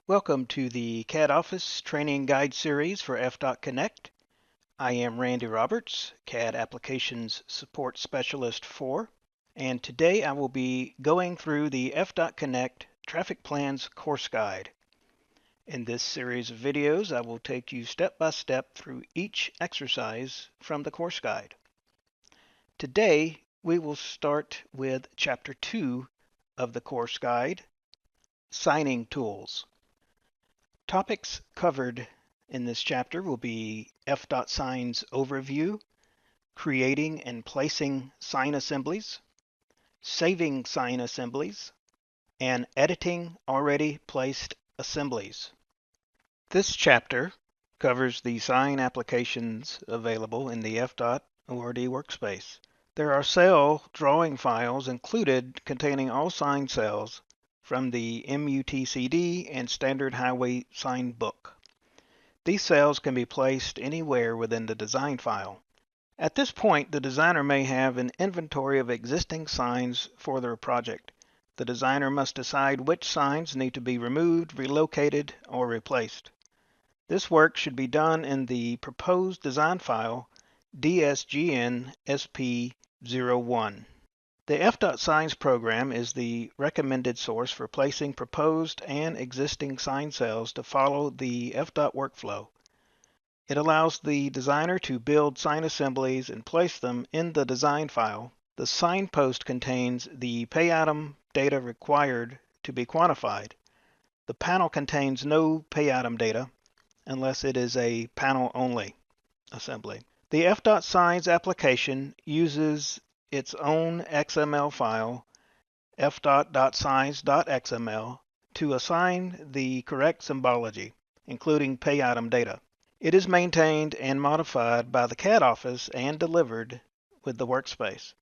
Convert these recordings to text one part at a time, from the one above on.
Welcome to the CAD Office Training Guide Series for FDOTConnect. I am Randy Roberts, CAD Applications Support Specialist 4, and today I will be going through the FDOTConnect Traffic Plans Course Guide. In this series of videos, I will take you step by step through each exercise from the course guide. Today, we will start with Chapter 2 of the course guide, Signing Tools. Topics covered in this chapter will be FDOT signs overview, creating and placing sign assemblies, saving sign assemblies, and editing already placed assemblies. This chapter covers the sign applications available in the FDOT ORD workspace. There are cell drawing files included containing all sign cells from the MUTCD and Standard Highway Sign Book. These cells can be placed anywhere within the design file. At this point, the designer may have an inventory of existing signs for their project. The designer must decide which signs need to be removed, relocated, or replaced. This work should be done in the proposed design file DSGN SP01. The FDOT Signs program is the recommended source for placing proposed and existing sign cells to follow the FDOT workflow. It allows the designer to build sign assemblies and place them in the design file. The signpost contains the pay item data required to be quantified. The panel contains no pay item data unless it is a panel-only assembly. The FDOT Signs application uses its own XML file, fdot.signs.xml, to assign the correct symbology, including pay item data. It is maintained and modified by the CAD office and delivered with the workspace.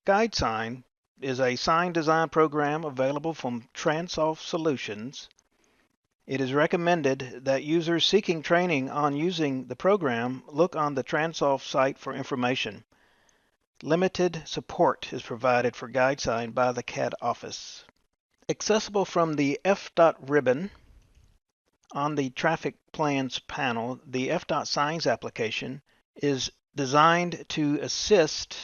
GuideSign is a sign design program available from Transoft Solutions. It is recommended that users seeking training on using the program look on the Transoft site for information. Limited support is provided for GuideSign by the CAD office. Accessible from the FDOT ribbon on the Traffic Plans panel, the FDOT Signs application is designed to assist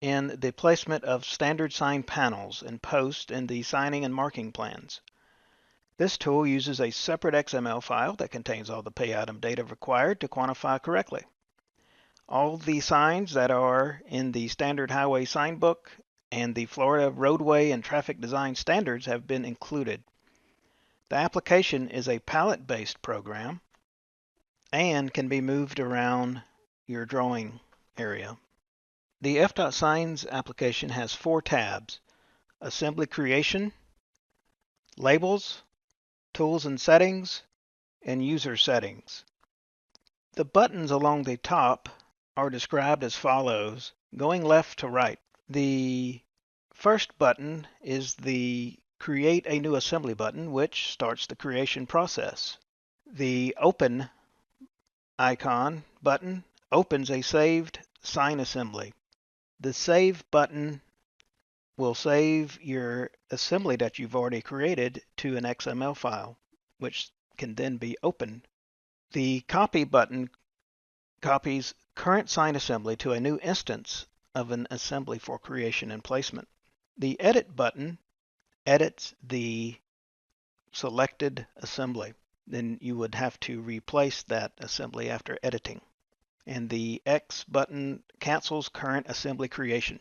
in the placement of standard sign panels and posts in the signing and marking plans. This tool uses a separate XML file that contains all the pay item data required to quantify correctly. All the signs that are in the Standard Highway Sign Book and the Florida Roadway and Traffic Design Standards have been included. The application is a palette-based program and can be moved around your drawing area. The FDOT Signs application has 4 tabs: Assembly Creation, Labels, Tools and Settings, and User Settings. The buttons along the top are described as follows, going left to right. The first button is the Create a New Assembly button, which starts the creation process. The Open icon button opens a saved sign assembly. The Save button will save your assembly that you've already created to an XML file, which can then be opened. The Copy button copies current sign assembly to a new instance of an assembly for creation and placement. The Edit button edits the selected assembly. Then you would have to replace that assembly after editing. And the X button cancels current assembly creation.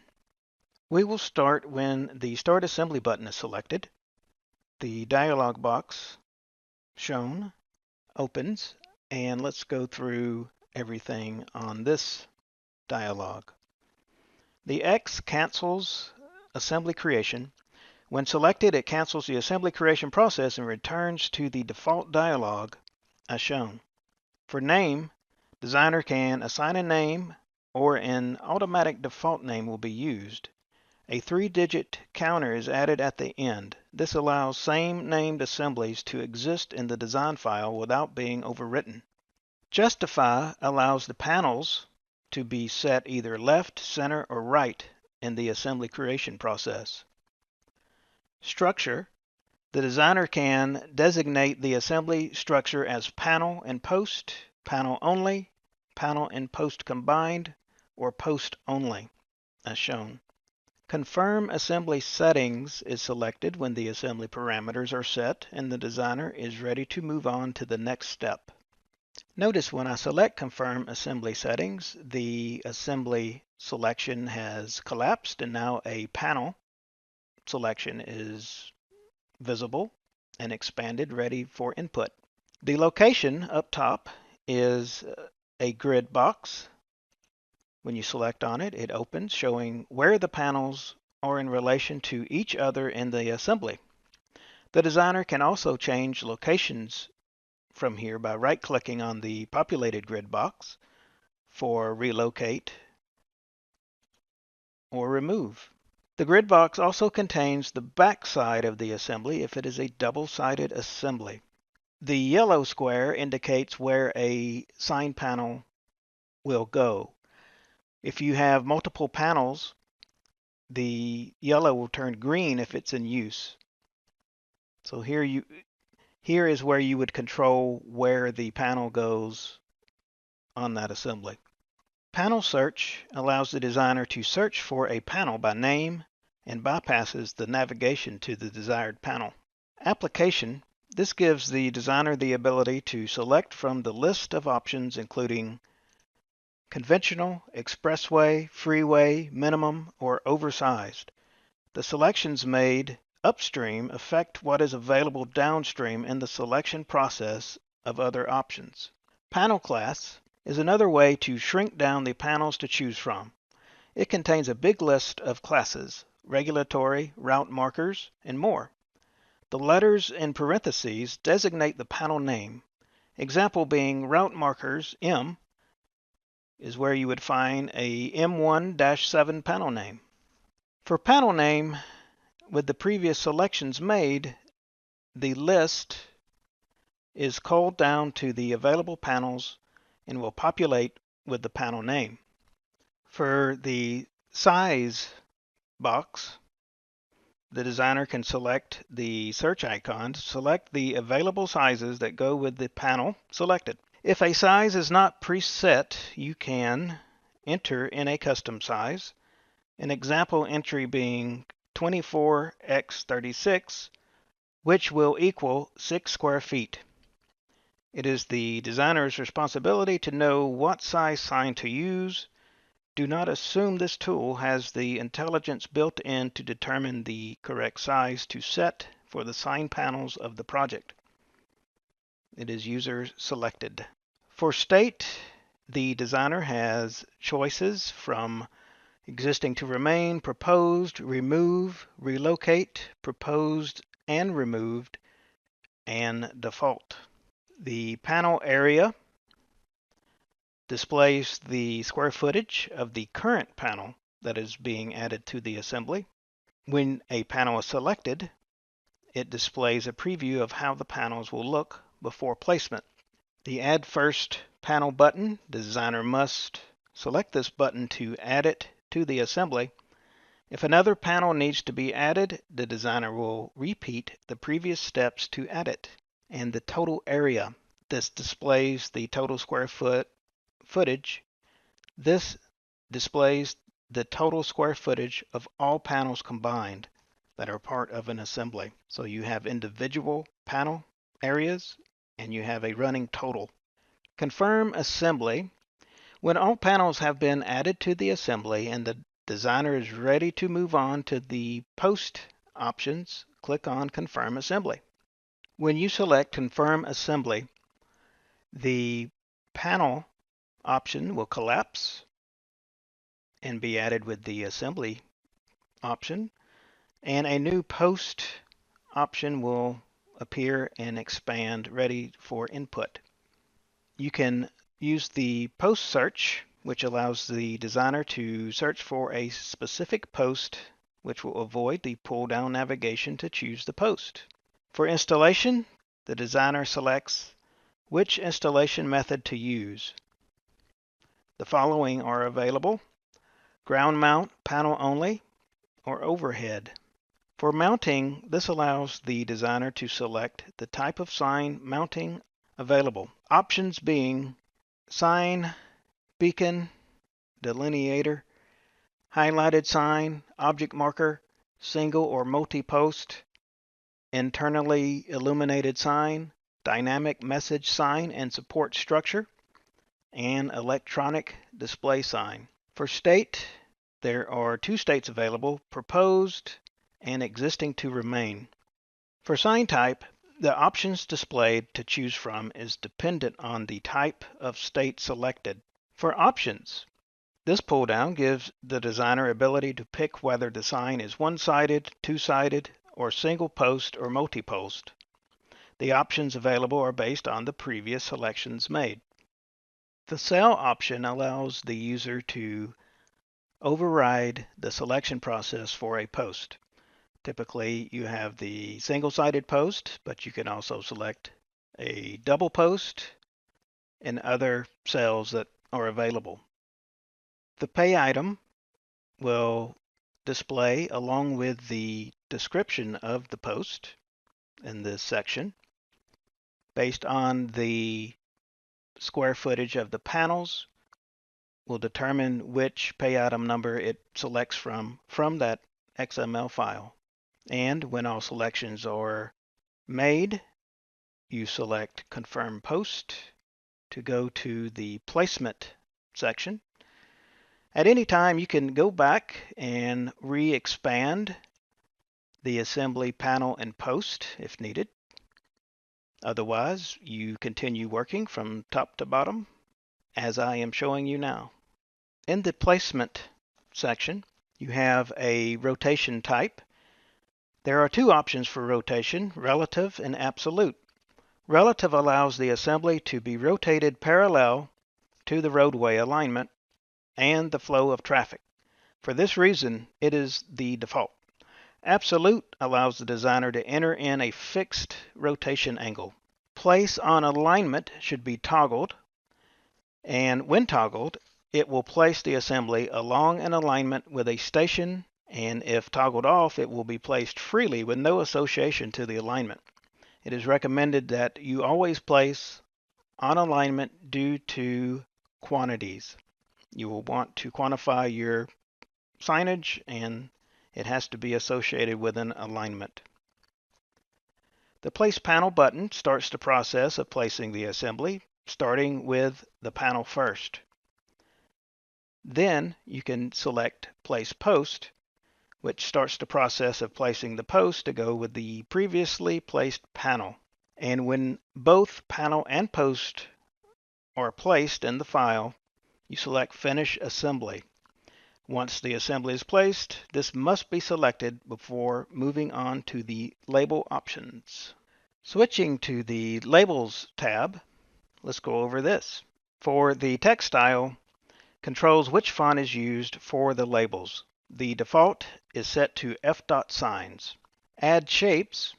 We will start when the Start Assembly button is selected. The dialog box shown opens, and let's go through everything on this dialog. The X cancels assembly creation. When selected, it cancels the assembly creation process and returns to the default dialog as shown. For name, designer can assign a name or an automatic default name will be used. A 3-digit counter is added at the end. This allows same named assemblies to exist in the design file without being overwritten. Justify allows the panels to be set either left, center, or right in the assembly creation process. Structure The designer can designate the assembly structure as panel and post, panel only, panel and post combined, or post only, as shown. Confirm assembly settings is selected when the assembly parameters are set and the designer is ready to move on to the next step. Notice when I select Confirm Assembly Settings, the assembly selection has collapsed and now a panel selection is visible and expanded, ready for input. The location up top is a grid box. When you select on it, it opens showing where the panels are in relation to each other in the assembly. The designer can also change locations from here by right-clicking on the populated grid box for relocate or remove. The grid box also contains the back side of the assembly if it is a double-sided assembly. The yellow square indicates where a sign panel will go. If you have multiple panels, the yellow will turn green if it's in use. So here is where you would control where the panel goes on that assembly. Panel search allows the designer to search for a panel by name and bypasses the navigation to the desired panel. Application. This gives the designer the ability to select from the list of options including conventional, expressway, freeway, minimum, or oversized. The selections made upstream affect what is available downstream in the selection process of other options. Panel class is another way to shrink down the panels to choose from. It contains a big list of classes, regulatory, route markers, and more. The letters in parentheses designate the panel name. Example being route markers M is where you would find a M1-7 panel name. For panel name, with the previous selections made, the list is culled down to the available panels and will populate with the panel name. For the size box, the designer can select the search icon to select the available sizes that go with the panel selected. If a size is not preset, you can enter in a custom size, an example entry being 24x36, which will equal 6 square feet. It is the designer's responsibility to know what size sign to use. Do not assume this tool has the intelligence built in to determine the correct size to set for the sign panels of the project. It is user selected. For state, the designer has choices from existing to remain, proposed, remove, relocate, proposed and removed, and default. The panel area displays the square footage of the current panel that is being added to the assembly. When a panel is selected, it displays a preview of how the panels will look before placement. The Add First Panel button, the designer must select this button to add it to the assembly. If another panel needs to be added, the designer will repeat the previous steps to add it. And the total area. This displays the total square footage. This displays the total square footage of all panels combined that are part of an assembly. So you have individual panel areas and you have a running total. Confirm assembly. When all panels have been added to the assembly and the designer is ready to move on to the post options, click on Confirm Assembly. When you select Confirm Assembly, the panel option will collapse and be added with the assembly option, and a new post option will appear and expand, ready for input. You can use the post search, which allows the designer to search for a specific post, which will avoid the pull-down navigation to choose the post. For installation, the designer selects which installation method to use. The following are available: ground mount, panel only, or overhead. For mounting, this allows the designer to select the type of sign mounting available. Options being sign, beacon, delineator, highlighted sign, object marker, single or multi-post, internally illuminated sign, dynamic message sign and support structure, and electronic display sign. For state, there are two states available, proposed and existing to remain. For sign type, the options displayed to choose from is dependent on the type of state selected. For options, this pull-down gives the designer ability to pick whether the sign is one-sided, two-sided, or single-post or multi-post. The options available are based on the previous selections made. The cell option allows the user to override the selection process for a post. Typically, you have the single-sided post, but you can also select a double post and other cells that are available. The pay item will display along with the description of the post in this section. Based on the square footage of the panels, will determine which pay item number it selects from that XML file. And when all selections are made, you select Confirm Post to go to the Placement section. At any time, you can go back and re-expand the assembly panel and post if needed. Otherwise, you continue working from top to bottom as I am showing you now. In the Placement section, you have a rotation type. There are two options for rotation, relative and absolute. Relative allows the assembly to be rotated parallel to the roadway alignment and the flow of traffic. For this reason, it is the default. Absolute allows the designer to enter in a fixed rotation angle. Place on alignment should be toggled, and when toggled, it will place the assembly along an alignment with a station, and if toggled off, it will be placed freely with no association to the alignment. It is recommended that you always place on alignment due to quantities. You will want to quantify your signage, and it has to be associated with an alignment. The Place Panel button starts the process of placing the assembly, starting with the panel first. Then you can select Place Post, which starts the process of placing the post to go with the previously placed panel. And when both panel and post are placed in the file, you select Finish Assembly. Once the assembly is placed, this must be selected before moving on to the label options. Switching to the Labels tab, let's go over this. For the text style, controls which font is used for the labels. The default is set to FDOT signs. Add shapes.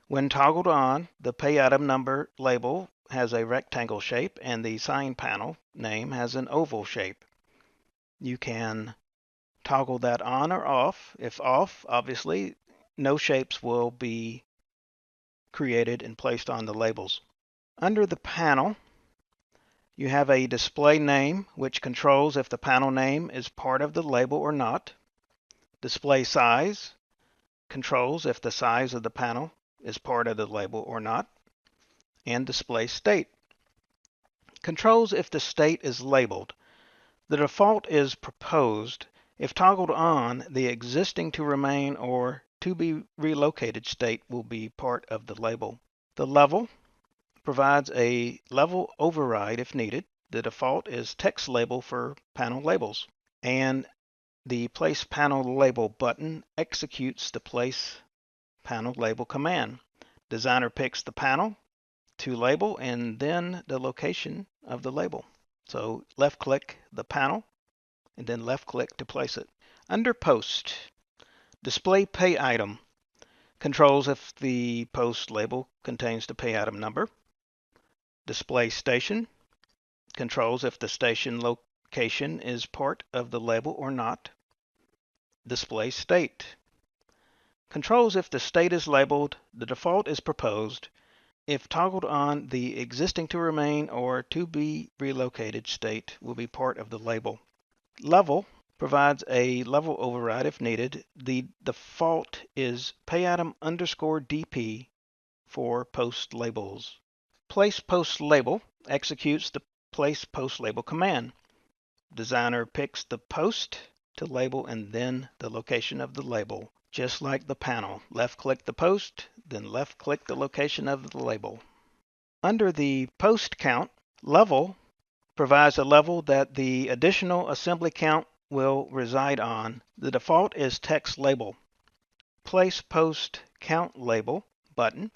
When toggled on, the pay item number label has a rectangle shape and the sign panel name has an oval shape. You can toggle that on or off. If off, obviously, no shapes will be created and placed on the labels. Under the panel, you have a display name, which controls if the panel name is part of the label or not. Display size controls if the size of the panel is part of the label or not. And display state controls if the state is labeled. The default is proposed. If toggled on, the existing to remain or to be relocated state will be part of the label. The level provides a level override if needed. The default is text label for panel labels. And the Place Panel Label button executes the Place Panel Label command. Designer picks the panel to label and then the location of the label. So left click the panel and then left click to place it. Under Post, display pay item controls if the post label contains the pay item number. Display station controls if the station location is part of the label or not. Display state Controls if the state is labeled, the default is proposed. If toggled on, the existing to remain or to be relocated state will be part of the label. Level provides a level override if needed. The default is payitem_DP for post labels. Place post label executes the place post label command. Designer picks the post to label and then the location of the label. Just like the panel, left-click the post, then left-click the location of the label. Under the post count, level provides a level that the additional assembly count will reside on. The default is text label. Place post count label button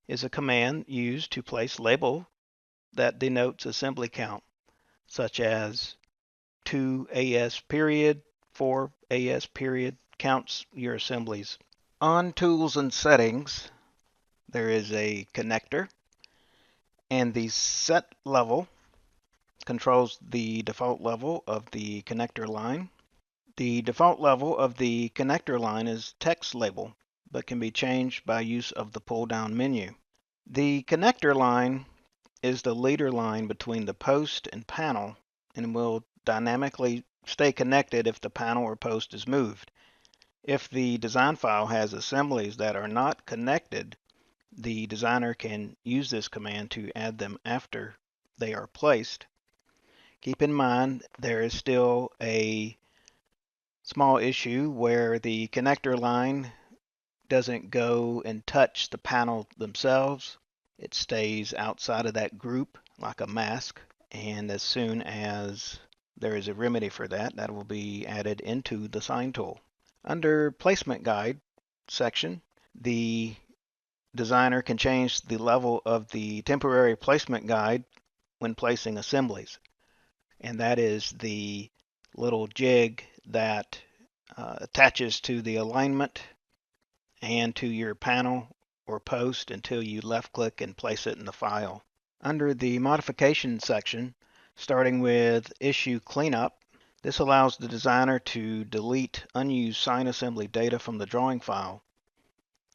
is a command used to place label that denotes assembly count, such as 2AS period, 4AS period, counts your assemblies. On Tools and Settings, there is a connector, and the set level controls the default level of the connector line. The default level of the connector line is text label, but can be changed by use of the pull-down menu. The connector line is the leader line between the post and panel and will dynamically stay connected if the panel or post is moved. If the design file has assemblies that are not connected, the designer can use this command to add them after they are placed. Keep in mind there is still a small issue where the connector line doesn't go and touch the panel themselves. It stays outside of that group like a mask, and as soon as there is a remedy for that, that will be added into the sign tool. Under Placement Guide section, the designer can change the level of the temporary placement guide when placing assemblies, and that is the little jig that attaches to the alignment and to your panel or post until you left click and place it in the file. Under the modification section, starting with issue cleanup, this allows the designer to delete unused sign assembly data from the drawing file.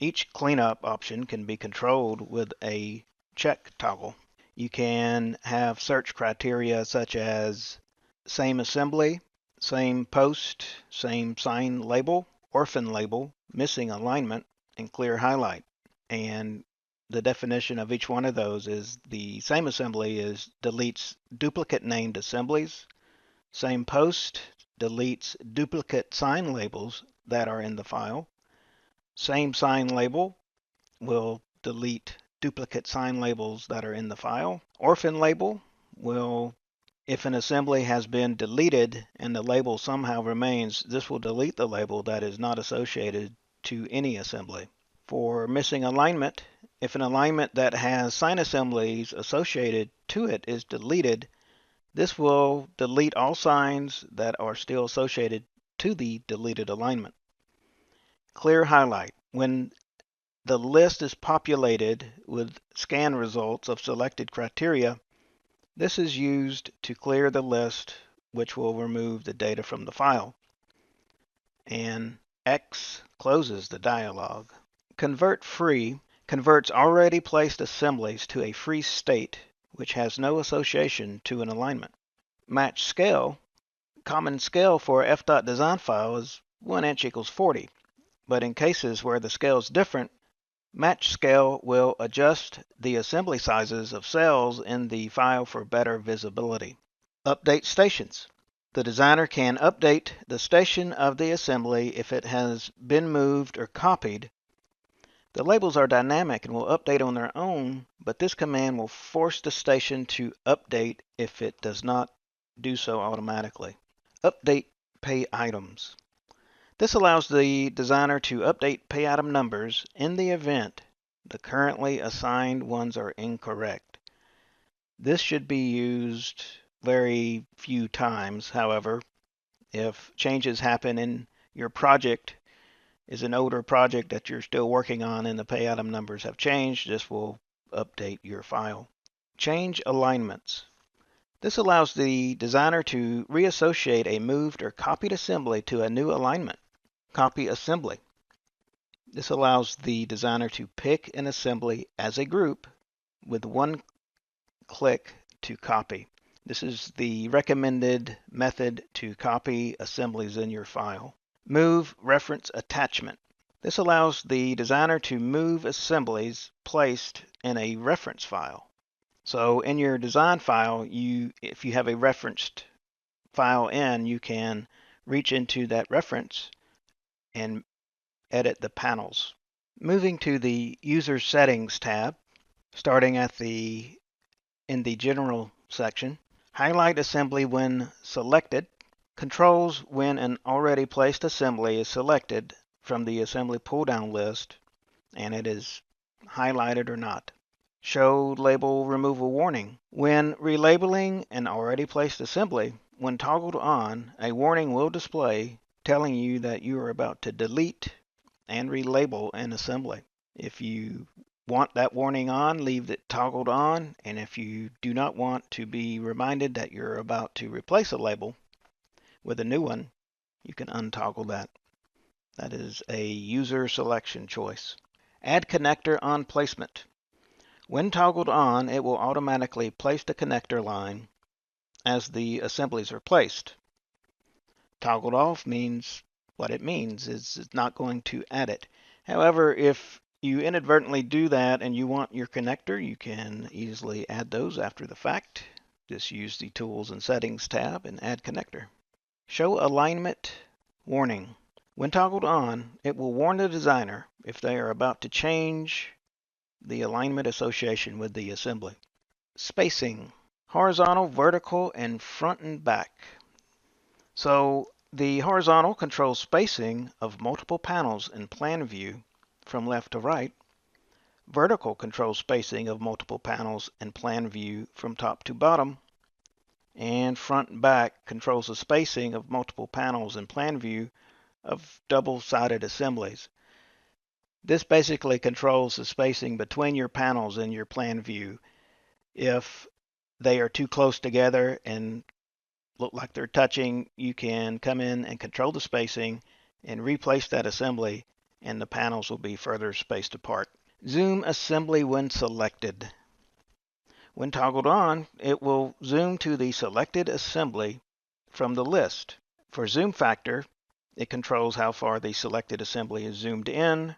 Each cleanup option can be controlled with a check toggle. You can have search criteria such as same assembly, same post, same sign label, orphan label, missing alignment, and clear highlight. And the definition of each one of those is the same assembly deletes duplicate named assemblies. Same post deletes duplicate sign labels that are in the file. Same sign label will delete duplicate sign labels that are in the file. Orphan label will, if an assembly has been deleted and the label somehow remains, this will delete the label that is not associated to any assembly. For missing alignment, if an alignment that has sign assemblies associated to it is deleted, this will delete all signs that are still associated to the deleted alignment. Clear highlight. When the list is populated with scan results of selected criteria, this is used to clear the list, which will remove the data from the file. And X closes the dialog. Convert free converts already placed assemblies to a free state, which has no association to an alignment. Match scale. Common scale for FDOT design file is 1 inch equals 40. But in cases where the scale is different, match scale will adjust the assembly sizes of cells in the file for better visibility. Update stations. The designer can update the station of the assembly if it has been moved or copied. The labels are dynamic and will update on their own, but this command will force the station to update if it does not do so automatically. Update pay items. This allows the designer to update pay item numbers in the event the currently assigned ones are incorrect. This should be used very few times. However, if changes happen in your project, is an older project that you're still working on and the pay item numbers have changed, this will update your file. Change alignments. This allows the designer to reassociate a moved or copied assembly to a new alignment. Copy assembly. This allows the designer to pick an assembly as a group with one click to copy. This is the recommended method to copy assemblies in your file. Move reference attachment. This allows the designer to move assemblies placed in a reference file. So in your design file, if you have a referenced file in, you can reach into that reference and edit the panels. Moving to the User Settings tab, starting in the General section, highlight assembly when selected, controls when an already placed assembly is selected from the assembly pull-down list and it is highlighted or not. Show label removal warning. When relabeling an already placed assembly, when toggled on, a warning will display telling you that you are about to delete and relabel an assembly. If you want that warning on, leave it toggled on, and if you do not want to be reminded that you're about to replace a label with a new one, you can untoggle that. That is a user selection choice. Add connector on placement. When toggled on, it will automatically place the connector line as the assemblies are placed. Toggled off means what it means is it's not going to add it. However, if you inadvertently do that and you want your connector, you can easily add those after the fact. Just use the Tools and Settings tab and add connector. Show alignment warning. When toggled on, it will warn the designer if they are about to change the alignment association with the assembly. Spacing. Horizontal, vertical, and front and back. So the horizontal controls spacing of multiple panels in plan view from left to right. Vertical controls spacing of multiple panels in plan view from top to bottom. And front and back controls the spacing of multiple panels in plan view of double-sided assemblies. This basically controls the spacing between your panels in your plan view. If they are too close together and look like they're touching, you can come in and control the spacing and replace that assembly, and the panels will be further spaced apart. Zoom assembly when selected. When toggled on, it will zoom to the selected assembly from the list. For zoom factor, it controls how far the selected assembly is zoomed in,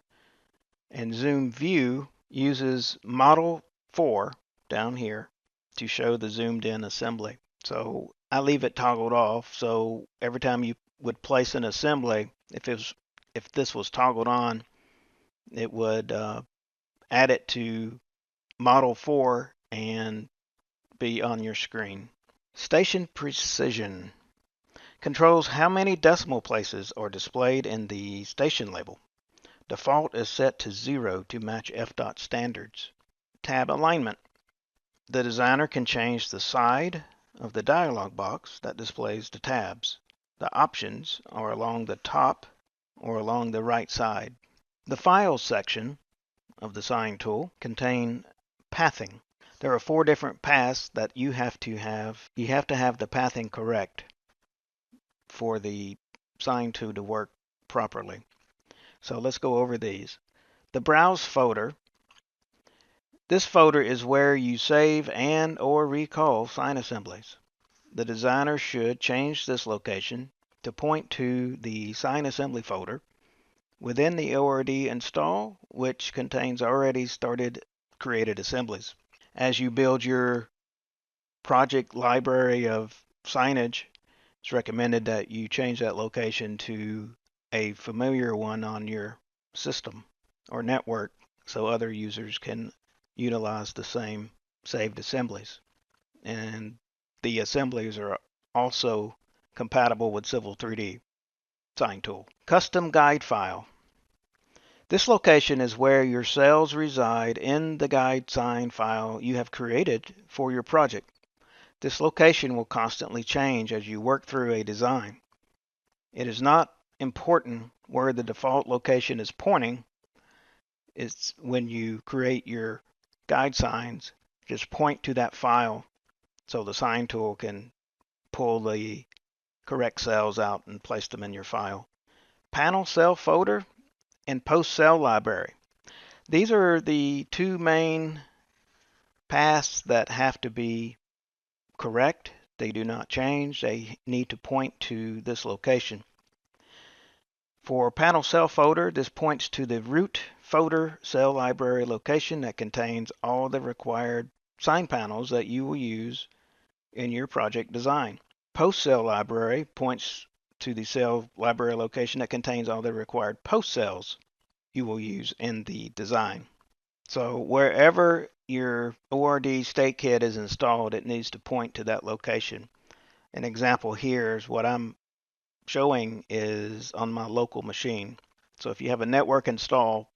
and zoom view uses model 4 down here to show the zoomed in assembly. So I leave it toggled off, so every time you would place an assembly, if this was toggled on, it would add it to model 4 and be on your screen. Station precision controls how many decimal places are displayed in the station label. Default is set to 0 to match FDOT standards. Tab alignment. The designer can change the side of the dialog box that displays the tabs. The options are along the top or along the right side. The Files section of the Sign tool contain pathing. There are 4 different paths that you have to have. You have to have the pathing correct for the Sign tool to work properly. So let's go over these. The Browse folder. This folder is where you save and or recall sign assemblies. The designer should change this location to point to the sign assembly folder within the ORD install, which contains already started created assemblies. As you build your project library of signage, it's recommended that you change that location to a familiar one on your system or network so other users can utilize the same saved assemblies. And the assemblies are also compatible with Civil 3D Sign Tool. Custom guide file. This location is where your cells reside in the guide sign file you have created for your project. This location will constantly change as you work through a design. It is not important where the default location is pointing. It's when you create your guide signs, just point to that file so the sign tool can pull the correct cells out and place them in your file. Panel cell folder and post cell library. These are the two main paths that have to be correct. They do not change. They need to point to this location. For panel cell folder, this points to the root folder cell library location that contains all the required sign panels that you will use in your project design. Post cell library points to the cell library location that contains all the required post cells you will use in the design. So wherever your ORD state kit is installed, it needs to point to that location. An example here is what I'm showing is on my local machine. So if you have a network install,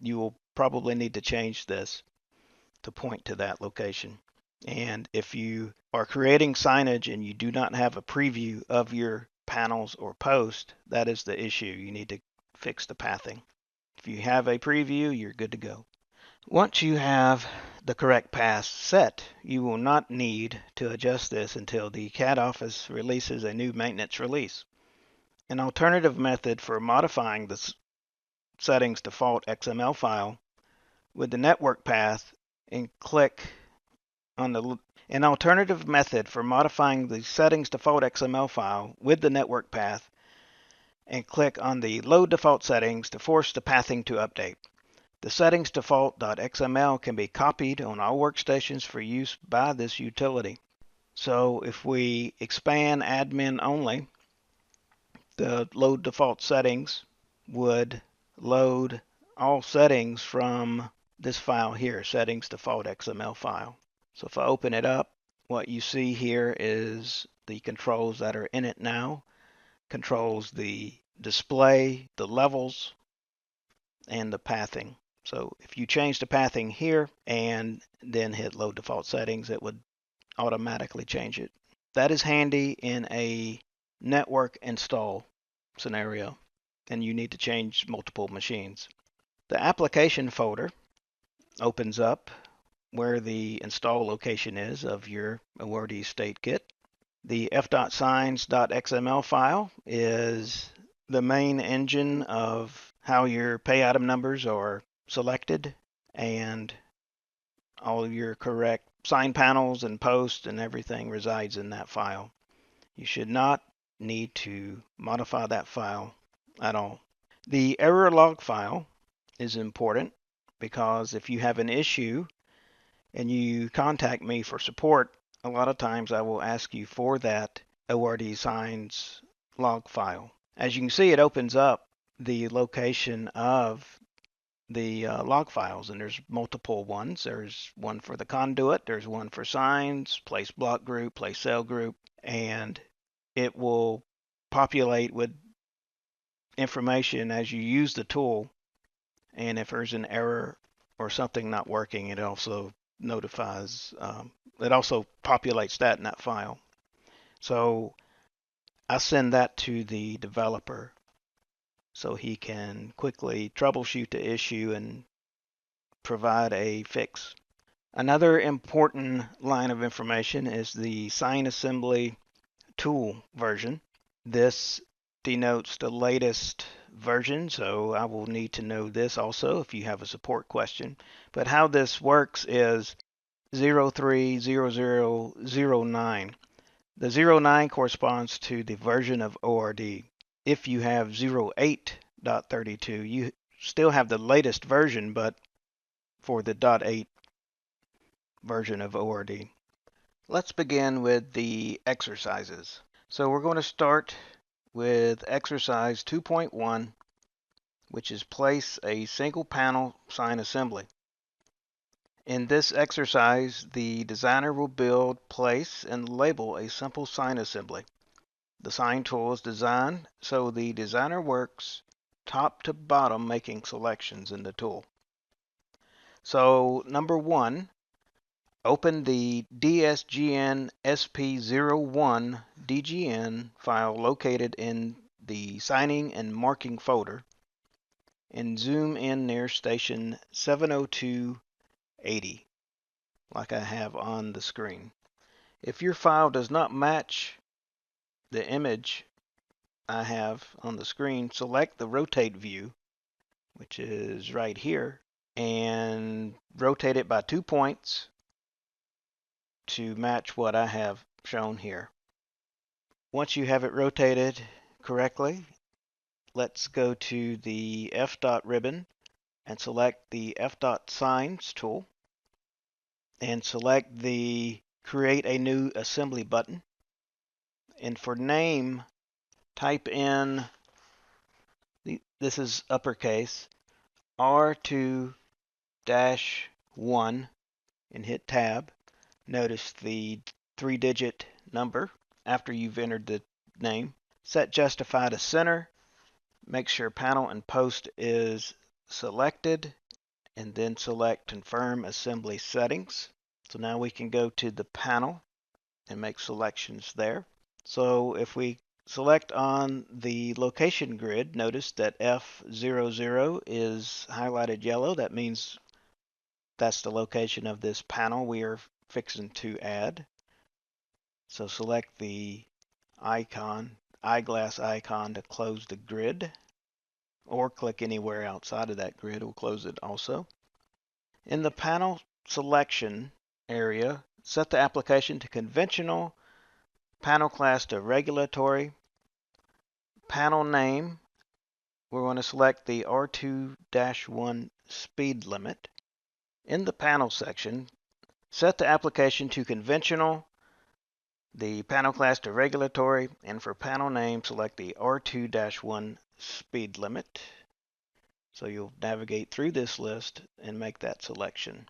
you will probably need to change this to point to that location. And if you are creating signage and you do not have a preview of your panels or post, that is the issue. You need to fix the pathing. If you have a preview, you're good to go. Once you have the correct path set, you will not need to adjust this until the CAD office releases a new maintenance release. An alternative method for modifying the settings default XML file with the network path and click on the an alternative method for modifying the settings default XML file with the network path and click on the load default settings to force the pathing to update. The settings default.xml can be copied on all workstations for use by this utility. So if we expand admin only, the load default settings would load all settings from this file here, settings default XML file. So if I open it up, what you see here is the controls that are in it now. Controls the display, the levels, and the pathing. So if you change the pathing here and then hit load default settings, it would automatically change it. That is handy in a network install scenario, and you need to change multiple machines. The application folder opens up where the install location is of your ORD state kit. The FDOT file is the main engine of how your pay item numbers are selected and all of your correct sign panels and posts and everything resides in that file. You should not need to modify that file at all. The error log file is important because if you have an issue and you contact me for support, a lot of times I will ask you for that ORD signs log file. As you can see, it opens up the location of the log files, and there's multiple ones. There's one for the conduit, there's one for signs, place block group, place cell group, and it will populate with information as you use the tool, and if there's an error or something not working, it also notifies, it also populates that in that file. So I send that to the developer so he can quickly troubleshoot the issue and provide a fix. Another important line of information is the sign assembly tool version. This denotes the latest version, so I will need to know this also if you have a support question. But how this works is 030009. The 09 corresponds to the version of ORD. If you have 08.32, you still have the latest version, but for the .8 version of ORD. Let's begin with the exercises. So we're going to start with exercise 2.1, which is place a single panel sign assembly. In this exercise, the designer will build, place, and label a simple sign assembly. The sign tool is designed so the designer works top to bottom making selections in the tool. So number one, open the DSGN SP01 DGN file located in the signing and marking folder and zoom in near station 70280 like I have on the screen. If your file does not match the image I have on the screen, select the rotate view which is right here, and rotate it by 2 points to match what I have shown here. Once you have it rotated correctly, let's go to the FDOT ribbon and select the FDOT Signs tool and select the Create a New Assembly button. And for name, type in, this is uppercase, R2-1 and hit Tab. Notice the 3-digit number after you've entered the name. Set Justify to center. Make sure Panel and Post is selected, and then select Confirm Assembly Settings. So now we can go to the panel and make selections there. So if we select on the location grid, notice that F00 is highlighted yellow. That means that's the location of this panel we are fixing to add. So select the eyeglass icon to close the grid, or click anywhere outside of that grid will close it also. In the panel selection area, set the application to conventional, panel class to regulatory, panel name, we're going to select the R2-1 speed limit. In the panel section, set the application to conventional, the panel class to regulatory, and for panel name, select the R2-1 speed limit. So you'll navigate through this list and make that selection.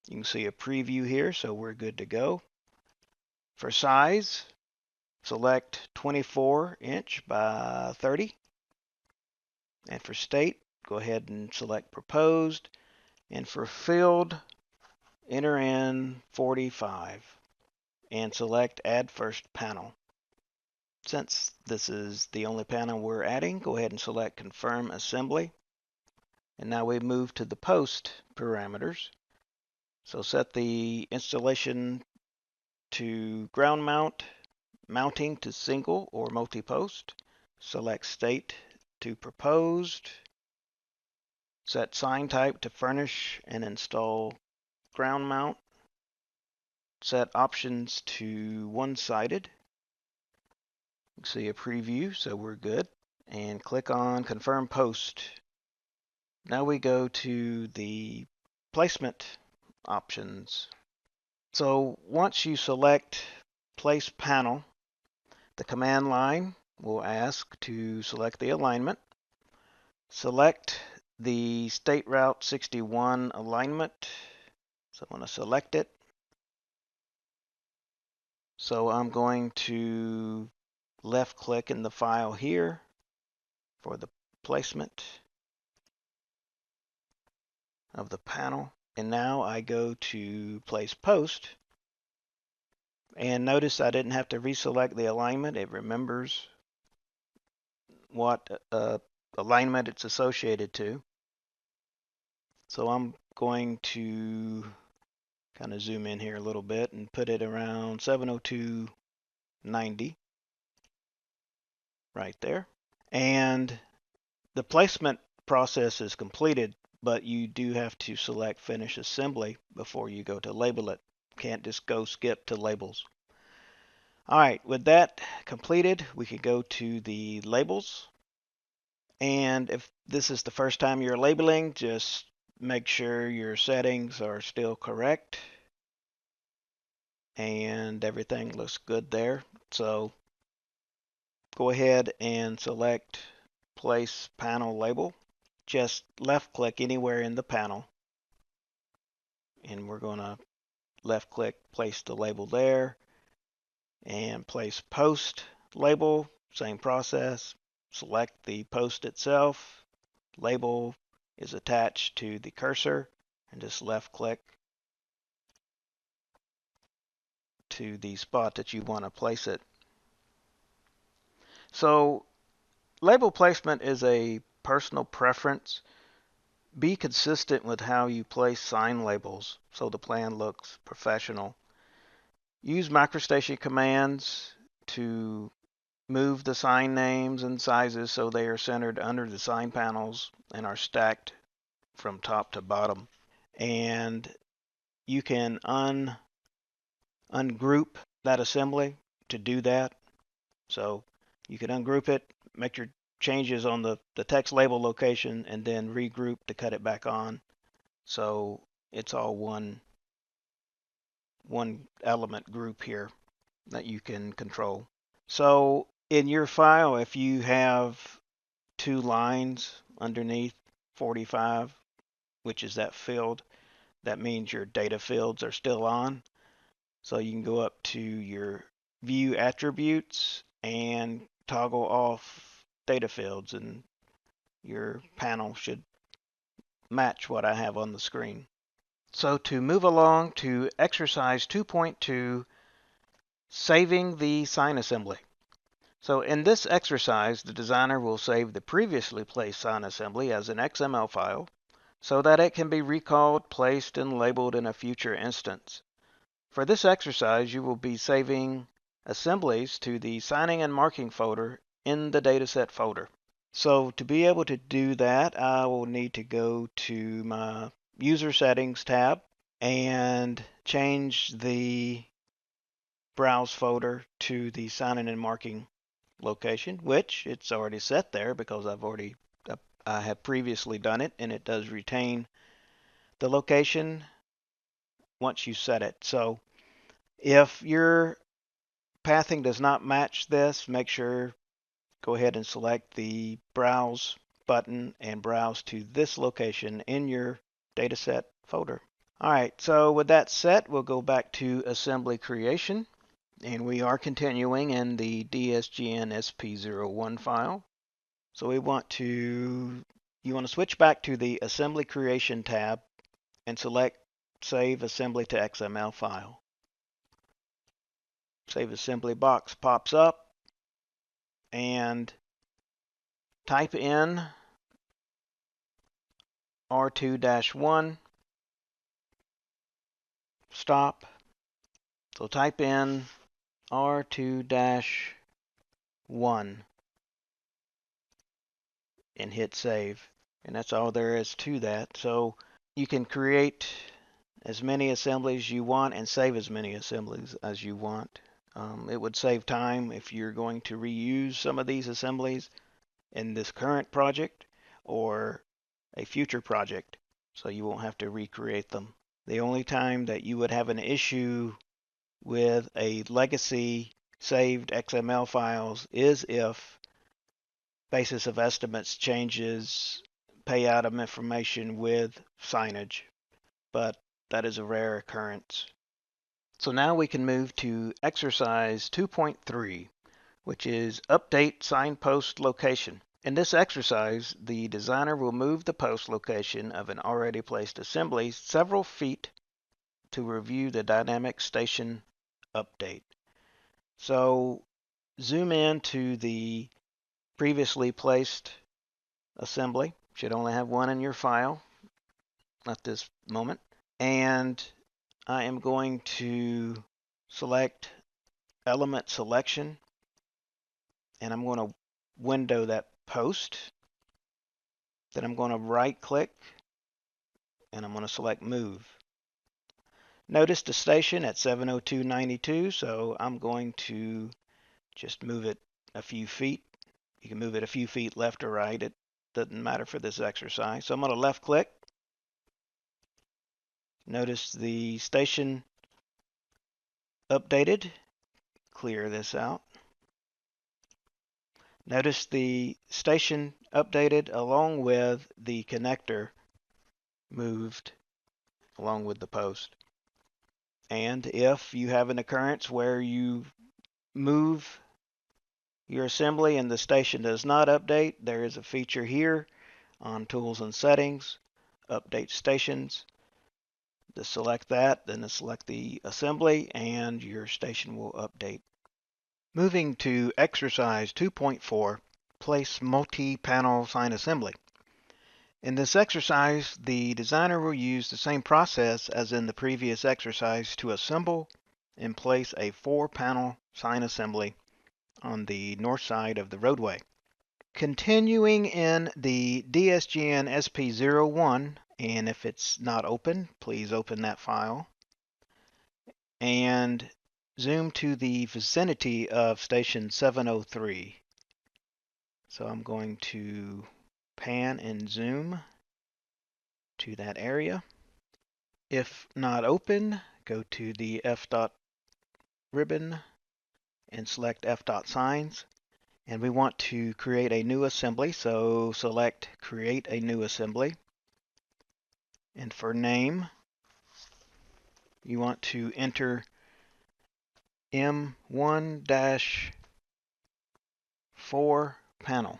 You can see a preview here, so we're good to go. For size, select 24-inch by 30. And for state, go ahead and select proposed. And for field, enter in 45 and select add first panel. Since this is the only panel we're adding, go ahead and select confirm assembly. And now we move to the post parameters. So set the installation to ground mount, mounting to single or multi-post. Select state to proposed. Set sign type to furnish and install ground mount. Set options to one-sided. See a preview, so we're good. And click on confirm post. Now we go to the placement options. So once you select place panel, the command line will ask to select the alignment. Select the State Route 61 alignment. So I'm going to select it. So I'm going to left click in the file here for the placement of the panel. And now I go to place post. And notice I didn't have to reselect the alignment. It remembers what alignment it's associated to. So I'm going to kind of zoom in here a little bit and put it around 702.90 right there. And the placement process is completed, but you do have to select finish assembly before you go to label it. Can't just go skip to labels. All right, with that completed, we can go to the labels. And if this is the first time you're labeling, just make sure your settings are still correct. And everything looks good there. So go ahead and select place panel label. Just left click anywhere in the panel. And we're going to left click, place the label there. And place post label, same process. Select the post itself. Label is attached to the cursor, and just left click to the spot that you want to place it. So label placement is a personal preference. Be consistent with how you place sign labels so the plan looks professional. Use MicroStation commands to move the sign names and sizes so they are centered under the sign panels and are stacked from top to bottom. And you can ungroup that assembly to do that. So you can ungroup it, make your changes on the text label location, and then regroup to cut it back on. So it's all one element group here that you can control. So in your file, if you have 2 lines underneath 45, which is that field, that means your data fields are still on. So you can go up to your view attributes and toggle off data fields, and your panel should match what I have on the screen. So to move along to exercise 2.2, saving the sign assembly. So in this exercise, the designer will save the previously placed sign assembly as an XML file so that it can be recalled, placed, and labeled in a future instance. For this exercise, you will be saving assemblies to the signing and marking folder in the dataset folder. So to be able to do that, I will need to go to my user settings tab and change the browse folder to the signing and marking location, which it's already set there because I have previously done it, and it does retain the location once you set it. So if your pathing does not match this, make sure go ahead and select the browse button and browse to this location in your dataset folder. All right, so with that set, we'll go back to assembly creation, and we are continuing in the DSGN SP01 file. So you want to switch back to the assembly creation tab and select save assembly to XML file. Save assembly box pops up, and type in R2-1, stop. So type in R2-1 and hit save. And that's all there is to that. So you can create as many assemblies you want and save as many assemblies as you want. It would save time if you're going to reuse some of these assemblies in this current project or a future project, so you won't have to recreate them. The only time that you would have an issue with a legacy saved XML files is if basis of estimates changes pay item information with signage, but that is a rare occurrence. So now we can move to exercise 2.3, which is update signpost location. In this exercise, the designer will move the post location of an already placed assembly several feet to review the dynamic station update. So zoom in to the previously placed assembly. Should only have one in your file at this moment. And I am going to select element selection, and I'm going to window that post. Then I'm going to right click and I'm going to select move. Notice the station at 702.92, so I'm going to just move it a few feet. You can move it a few feet left or right. It doesn't matter for this exercise. So I'm going to left click. Notice the station updated. Clear this out. Notice the station updated along with the connector moved along with the post. And if you have an occurrence where you move your assembly and the station does not update, there is a feature here on Tools and Settings, Update Stations. To select that, then select the assembly, and your station will update. Moving to exercise 2.4, place multi-panel sign assembly. In this exercise, the designer will use the same process as in the previous exercise to assemble and place a 4-panel sign assembly on the north side of the roadway. Continuing in the DSGN SP01, and if it's not open, please open that file and zoom to the vicinity of station 703. So I'm going to pan and zoom to that area. If not open, go to the FDOT ribbon and select FDOT signs. And we want to create a new assembly, so select Create a New Assembly. And for name, you want to enter M1-4 panel.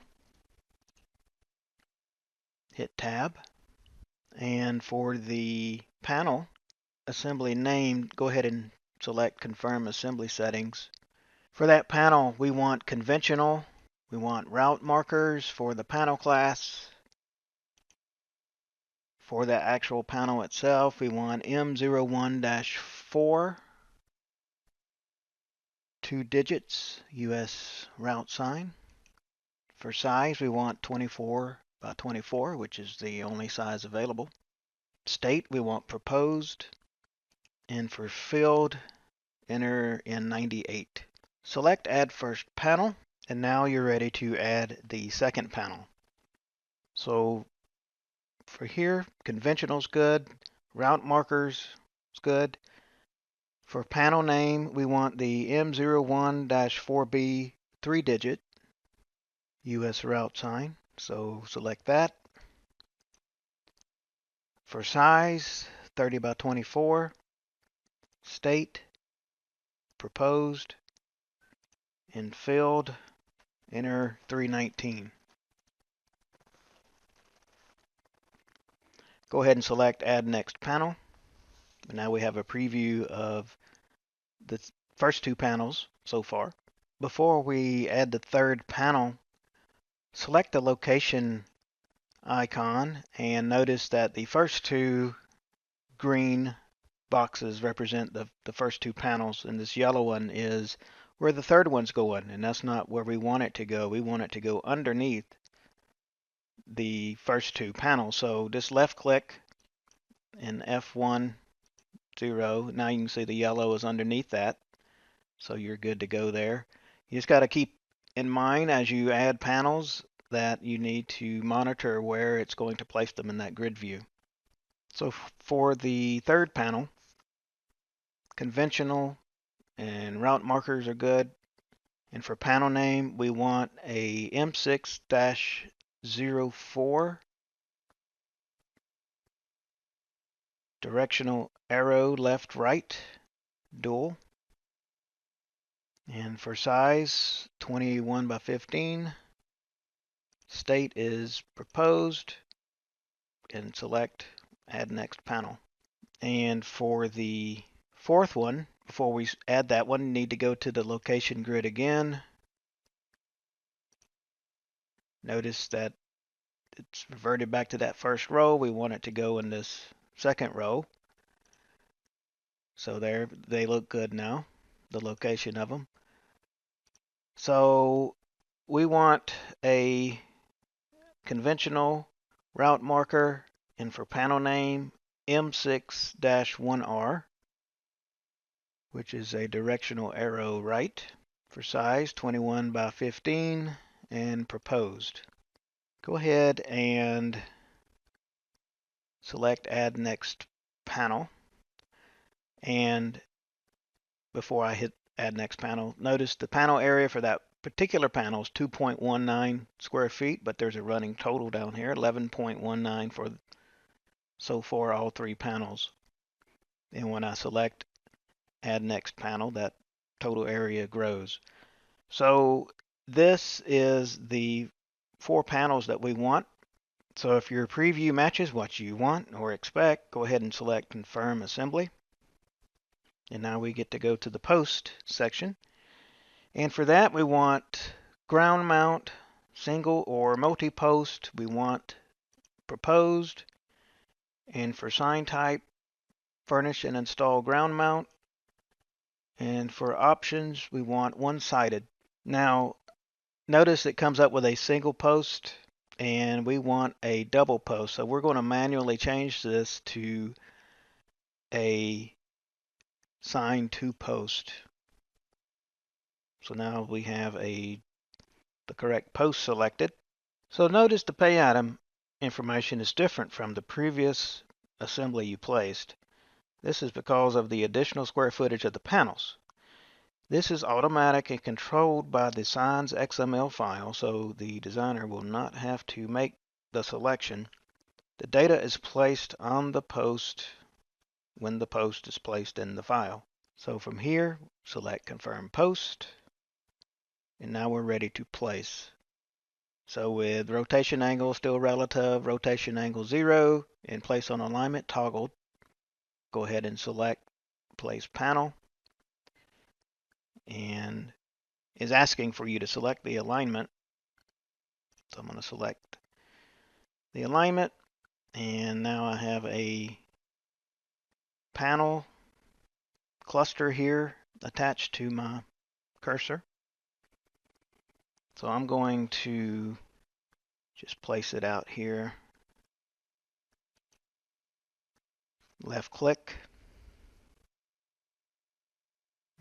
Hit Tab. And for the panel assembly name, go ahead and select Confirm Assembly Settings. For that panel, we want conventional. We want route markers for the panel class. For the actual panel itself, we want M01-4, 2 digits, US route sign. For size, we want 24 by 24, which is the only size available. State, we want proposed. And for field, enter in 98. Select Add First Panel, and now you're ready to add the second panel. So for here, conventional is good, route markers is good. For panel name, we want the M01-4B 3-digit US route sign, so select that. For size, 30 by 24. State, proposed. In field, enter 319. Go ahead and select Add Next Panel. Now we have a preview of the first two panels so far. Before we add the third panel, select the location icon and notice that the first two green boxes represent the first two panels, and this yellow one is where the third one's going, and that's not where we want it to go. We want it to go underneath the first two panels. So just left click in F1, 0. Now you can see the yellow is underneath that. So you're good to go there. You just got to keep in mind as you add panels that you need to monitor where it's going to place them in that grid view. So for the third panel, conventional and route markers are good. And for panel name, we want a M6-04 directional arrow left right dual. And for size, 21 by 15. State is proposed, and select Add Next Panel. And for the fourth one, before we add that one, you need to go to the location grid again. Notice that it's reverted back to that first row. We want it to go in this second row. So there, they look good now, the location of them. So we want a conventional route marker, and for panel name, M6-1R, which is a directional arrow right. For size, 21 by 15, and proposed. Go ahead and select Add Next Panel. And before I hit Add Next Panel, notice the panel area for that particular panel is 2.19 square feet, but there's a running total down here, 11.19 for so far all three panels. And when I select Add Next Panel, that total area grows. So this is the 4 panels that we want. So if your preview matches what you want or expect, go ahead and select Confirm Assembly. And now we get to go to the Post section. And for that, we want ground mount, single or multi-post. We want proposed. And for sign type, furnish and install ground mount. And for options, we want one-sided. Now, notice it comes up with a single post, and we want a double post. So we're going to manually change this to a sign to post. So now we have the correct post selected. So notice the pay item information is different from the previous assembly you placed. This is because of the additional square footage of the panels. This is automatic and controlled by the signs XML file, so the designer will not have to make the selection. The data is placed on the post when the post is placed in the file. So from here, select Confirm Post, and now we're ready to place. So with rotation angle still relative, rotation angle 0, and place on alignment toggled, go ahead and select Place Panel, and is asking for you to select the alignment. So I'm going to select the alignment, and now I have a panel cluster here attached to my cursor. So I'm going to just place it out here. Left click,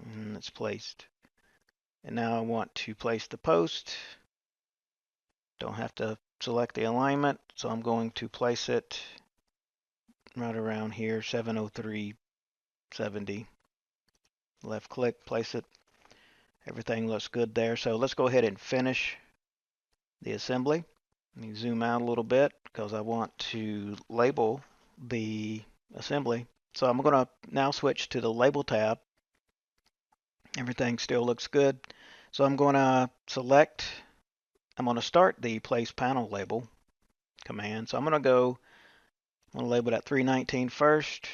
and it's placed. And now I want to place the post. Don't have to select the alignment, so I'm going to place it right around here, 703.70. Left click, place it. Everything looks good there. So let's go ahead and finish the assembly. Let me zoom out a little bit because I want to label the assembly. So I'm going to now switch to the label tab. Everything still looks good. So I'm going to start the place panel label command. So I'm going to label that 319 first.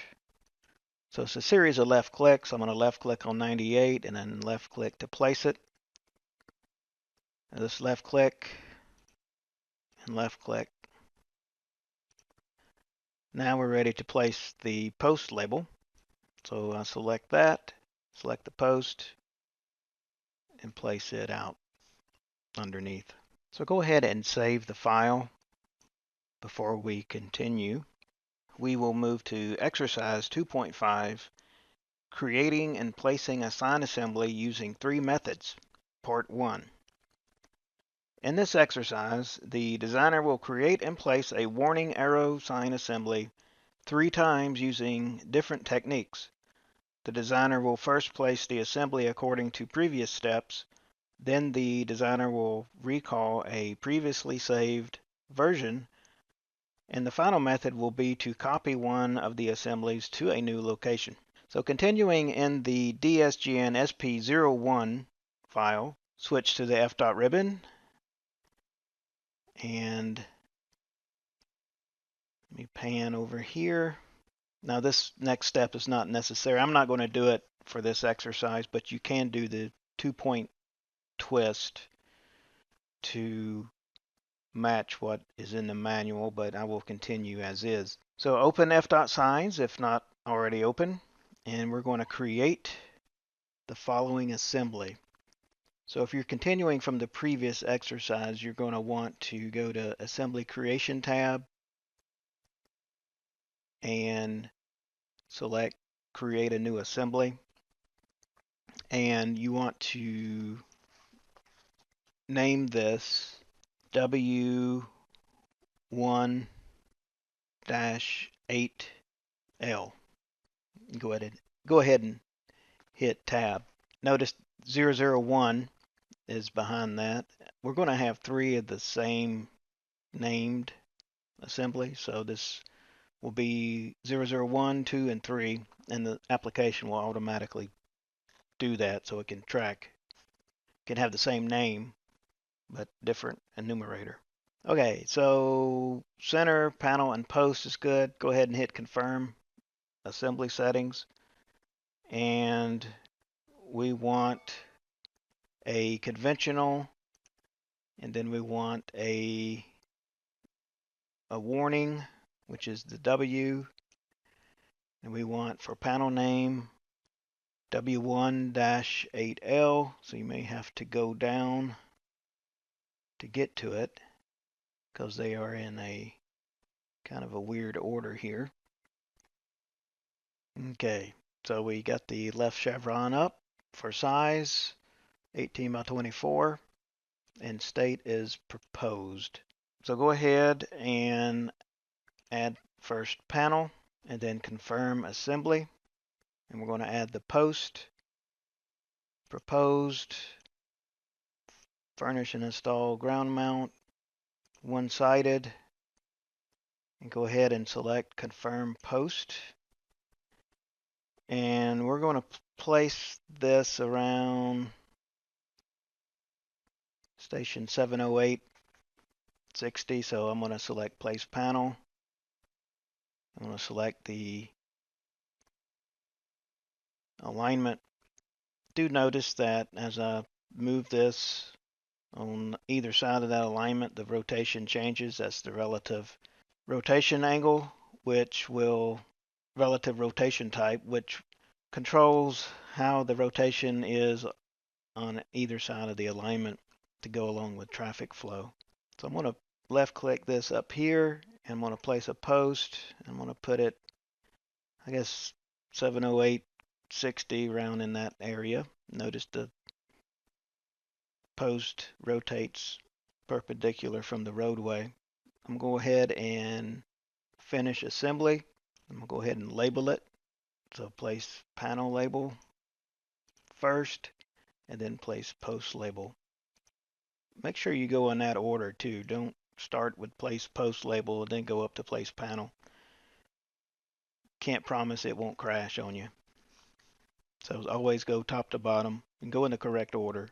So it's a series of left clicks. I'm going to left click on 98 and then left click to place it. And this left click and left click. Now we're ready to place the post label. So I select that, select the post, and place it out underneath. So go ahead and save the file before we continue. We will move to exercise 2.5, creating and placing a sign assembly using 3 methods, part 1. In this exercise, the designer will create and place a warning arrow sign assembly 3 times using different techniques. The designer will first place the assembly according to previous steps. Then the designer will recall a previously saved version, and the final method will be to copy one of the assemblies to a new location. So continuing in the DSGN SP01 file, switch to the FDOT ribbon, and let me pan over here. Now this next step is not necessary. I'm not going to do it for this exercise, but you can do the 2-point twist to match what is in the manual, but I will continue as is. So open FDOT signs if not already open, and we're going to create the following assembly. So if you're continuing from the previous exercise, you're going to want to go to Assembly Creation tab and select Create a New Assembly. And you want to name this W1-8L. Go ahead and hit tab. Notice 001 is behind that. We're going to have 3 of the same named assembly, so this will be 001, 2, and 3, and the application will automatically do that so it can have the same name but different enumerator. Okay, so center, panel, and post is good. Go ahead and hit confirm assembly settings, and we want a conventional, and then we want a warning, which is the W, and we want for panel name W1-8L, so you may have to go down to get to it because they are in a kind of a weird order here. Okay, so we got the left chevron up for size, 18 by 24, and state is proposed. So go ahead and add first panel and then confirm assembly. And we're going to add the post, proposed, furnish and install ground mount, one-sided, and go ahead and select confirm post. And we're going to place this around station 70860. So I'm going to select place panel. I'm going to select the alignment. Do notice that as I move this on either side of that alignment, the rotation changes. That's the relative rotation angle, relative rotation type, which controls how the rotation is on either side of the alignment to go along with traffic flow. So I'm going to left click this up here and I'm going to place a post. I'm going to put it, I guess, 70860 around in that area. Notice the post rotates perpendicular from the roadway. I'm going to go ahead and finish assembly. I'm going to go ahead and label it. So place panel label first and then place post label. Make sure you go in that order too. Don't start with place post label and then go up to place panel. Can't promise it won't crash on you. So always go top to bottom and go in the correct order.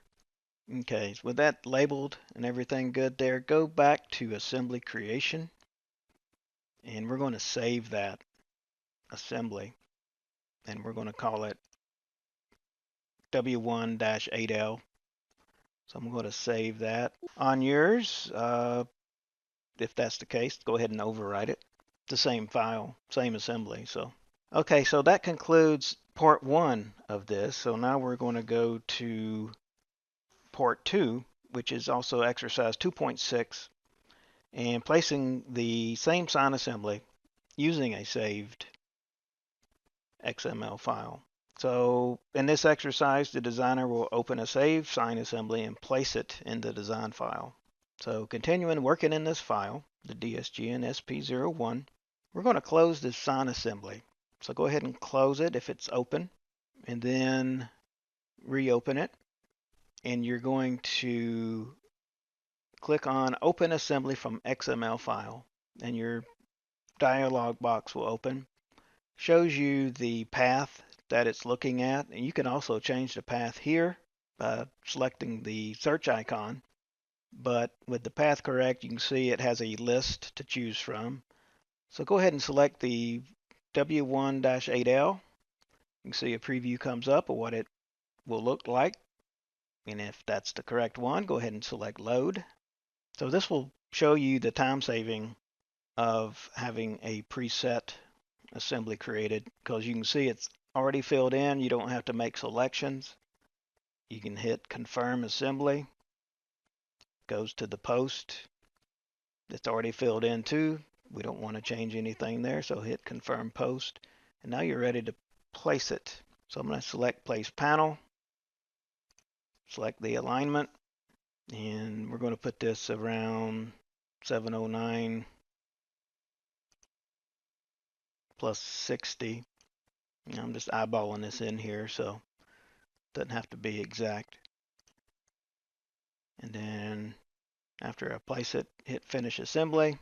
Okay, so with that labeled and everything good there, go back to assembly creation and we're going to save that assembly and we're going to call it W1-8L. So I'm going to save that. On yours, if that's the case, go ahead and overwrite it. The same file, same assembly. So, okay, so that concludes part 1 of this. So now we're going to go to part 2, which is also exercise 2.6, and placing the same sign assembly using a saved XML file. So in this exercise, the designer will open a saved sign assembly and place it in the design file. So continuing working in this file, the DSGN SP01, we're going to close this sign assembly. So go ahead and close it if it's open, and then reopen it. And you're going to click on Open Assembly from XML File, and your dialog box will open. Shows you the path that it's looking at, and you can also change the path here by selecting the search icon. But with the path correct, you can see it has a list to choose from. So go ahead and select the W1-8L. You can see a preview comes up of what it will look like. And if that's the correct one, go ahead and select load. So this will show you the time saving of having a preset assembly created, because you can see it's already filled in. You don't have to make selections. You can hit confirm assembly. Goes to the post. It's already filled in too. We don't want to change anything there, so hit confirm post. And now you're ready to place it. So I'm going to select place panel, select the alignment, and we're going to put this around 709 plus 60. I'm just eyeballing this in here, so it doesn't have to be exact. And then after I place it, hit finish assembly.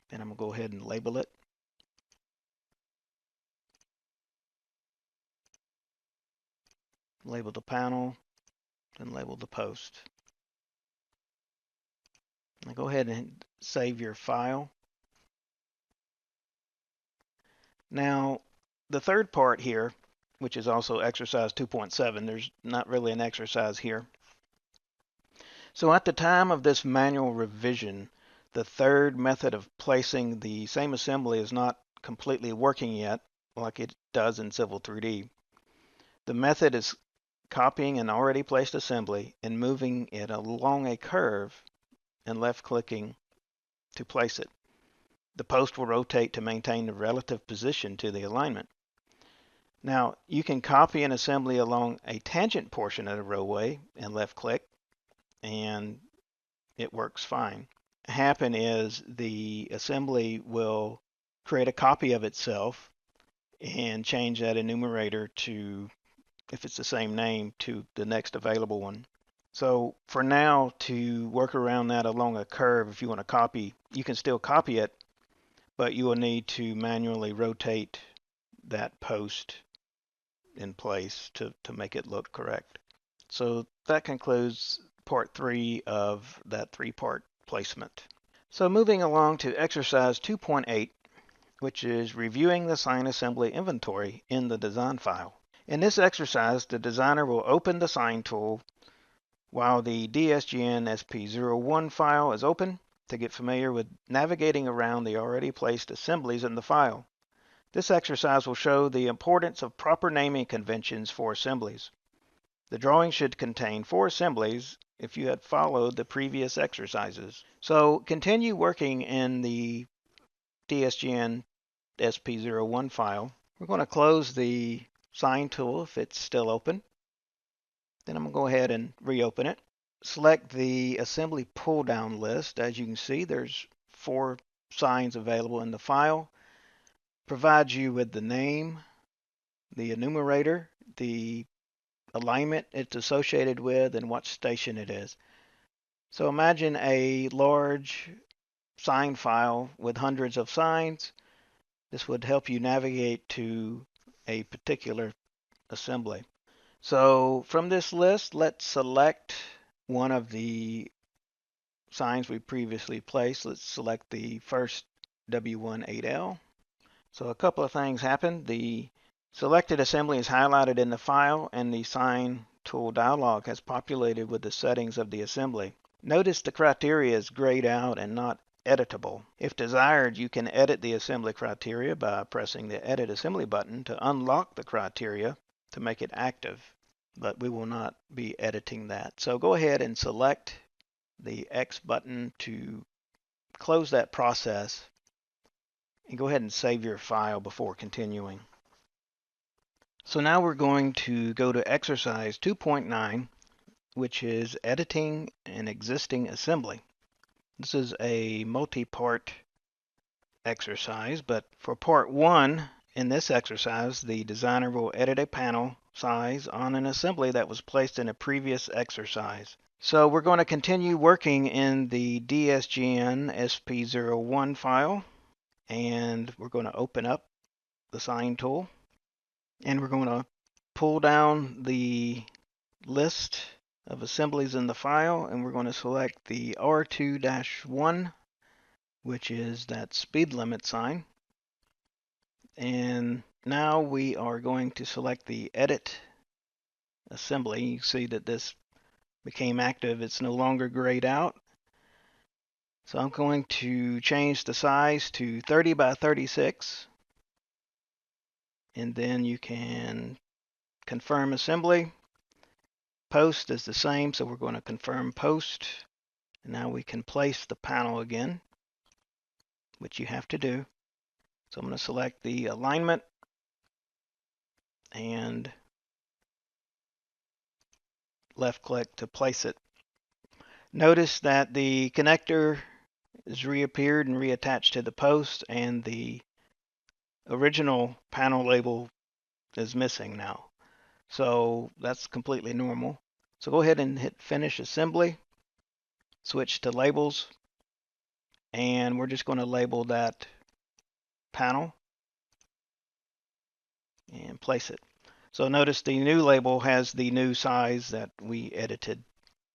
Then I'm going to go ahead and label it. Label the panel, then label the post. Now go ahead and save your file. Now, the third part here, which is also exercise 2.7, there's not really an exercise here. So at the time of this manual revision, the third method of placing the same assembly is not completely working yet, like it does in Civil 3D. The method is copying an already placed assembly and moving it along a curve and left-clicking to place it. The post will rotate to maintain the relative position to the alignment. Now, you can copy an assembly along a tangent portion of the roadway and left-click, and it works fine. What happen is the assembly will create a copy of itself and change that enumerator to, if it's the same name, to the next available one. So for now, to work around that along a curve, if you want to copy, you can still copy it, but you will need to manually rotate that post in place to make it look correct. So that concludes part 3 of that 3-part placement. So moving along to exercise 2.8, which is reviewing the sign assembly inventory in the design file. In this exercise, the designer will open the sign tool while the DSGN SP01 file is open to get familiar with navigating around the already placed assemblies in the file. This exercise will show the importance of proper naming conventions for assemblies. The drawing should contain 4 assemblies if you had followed the previous exercises. So continue working in the DSGN SP01 file. We're going to close the sign tool if it's still open. Then I'm going to go ahead and reopen it. Select the assembly pull-down list. As you can see, there's 4 signs available in the file. Provides you with the name, the enumerator, the alignment it's associated with, and what station it is. So imagine a large sign file with hundreds of signs. This would help you navigate to a particular assembly. So from this list, let's select one of the signs we previously placed. Let's select the first W18L. So a couple of things happen. The selected assembly is highlighted in the file, and the sign tool dialog has populated with the settings of the assembly. Notice the criteria is grayed out and not editable. If desired, you can edit the assembly criteria by pressing the Edit Assembly button to unlock the criteria to make it active, but we will not be editing that. So go ahead and select the X button to close that process, and go ahead and save your file before continuing. So now we're going to go to exercise 2.9, which is editing an existing assembly. This is a multi-part exercise, but for part 1 in this exercise, the designer will edit a panel size on an assembly that was placed in a previous exercise. So we're going to continue working in the DSGN SP01 file, and we're going to open up the sign tool, and we're going to pull down the list of assemblies in the file, and we're going to select the R2-1, which is that speed limit sign. And now we are going to select the edit assembly. You see that this became active. It's no longer grayed out. So I'm going to change the size to 30 by 36. And then you can confirm assembly. Post is the same, so we're going to confirm post. And now we can place the panel again, which you have to do. So I'm going to select the alignment and left click to place it. Notice that the connector is reappeared and reattached to the post, and the original panel label is missing now. So that's completely normal. So go ahead and hit finish assembly, switch to labels, and we're just going to label that panel and place it. So notice the new label has the new size that we edited.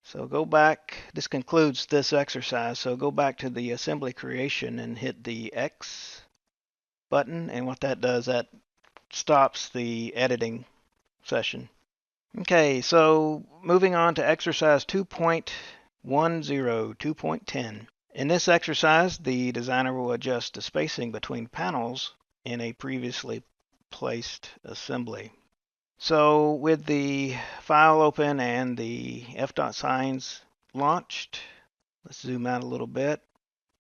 So go back, this concludes this exercise, so go back to the assembly creation and hit the X button, and what that does, that stops the editing session. Okay, so moving on to exercise 2.10, 2.10. In this exercise, the designer will adjust the spacing between panels in a previously placed assembly. So with the file open and the FDOT signs launched, let's zoom out a little bit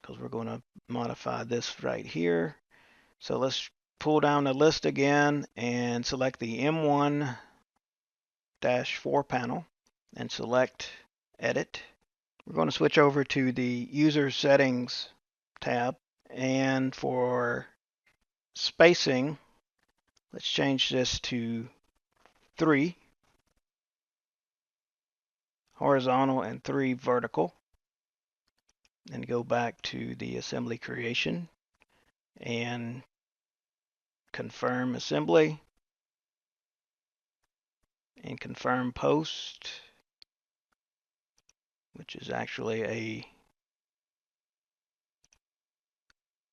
because we're going to modify this right here. So let's pull down the list again and select the M1-4 panel and select Edit. We're going to switch over to the User Settings tab, and for spacing, let's change this to 3 horizontal and 3 vertical, and go back to the assembly creation and confirm assembly and confirm post, which is actually a